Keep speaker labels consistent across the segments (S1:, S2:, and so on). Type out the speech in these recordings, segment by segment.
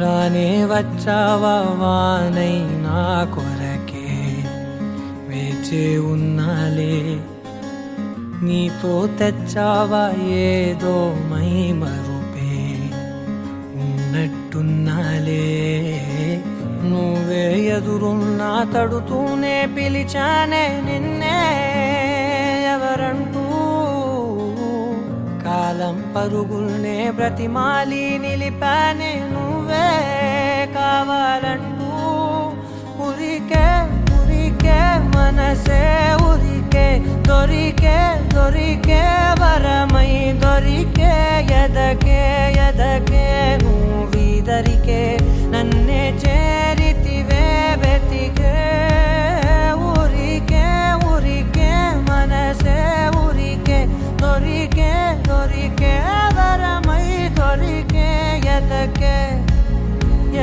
S1: రానే వచ్చావా వానై నా కొరకే వేచే ఉన్నాలే నీతో తెచ్చావా ఏదో మై మరుపే ఉన్నట్టున్నాలే నువ్వే ఎదురున్నా తడుతూనే పిలిచానే నిన్నే ఎవరంటూ కాలం పరుగుల్నే బ్రతిమాలి నిలిపానే నువ్వే కావాలంటూ ఉరికే ఉరికే మనసే ఉరికే దొరికే దొరికే వరమై దొరికే ఎదకే ఎదకే నువ్విదరికే నన్నే చేరితివే వెతికే ఉరికే ఉరికే మనసే ఉరికే దొరికే దొరికే వరమై దొరికే ఎదకే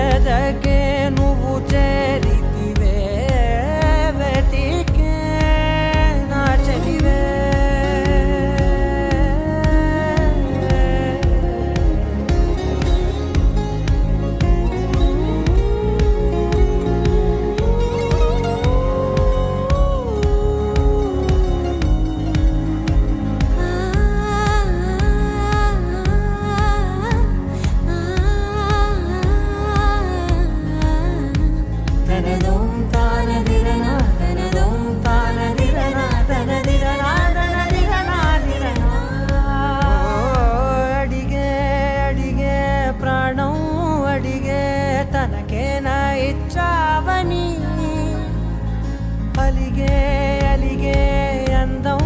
S1: ఎదకే నువ్వు చేరితివే వెతికే నా చెలివే తనకేనా ఇచ్చావని అలిగే అలిగే అందం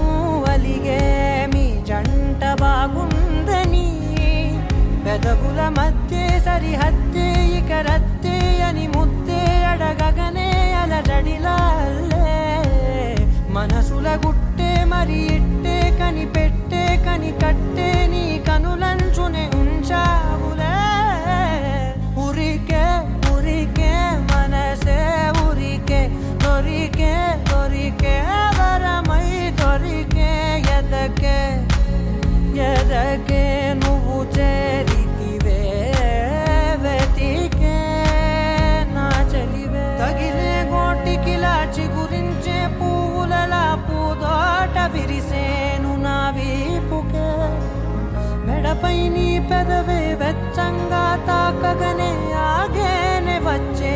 S1: అలిగే మీ జంట బాగుందని పెదవుల మధ్య సరిహద్దే ఇక రద్దే అని ముద్దే అడగగనే అలజడిలాల్లే మనసుల గుట్టే మరి ఇట్టే కనిపెట్టే కని కట్టే నీ కనులంచునే ఉంచావులే ఉరికే ఉరికే మనసే ఉరికే దొరికే దొరికే వరమై దొరికే ఎదకే ఎదకే నువ్వు చేరితివే వెతికే నా చెలివే తగిలే గోటికిలా చిగురించే పువ్వులలా పూదోట విరిసేను నా వీపుకే మెడపై నీ పెదవే వెచ్చంగా తాకగనే ఆగేనే వచ్చే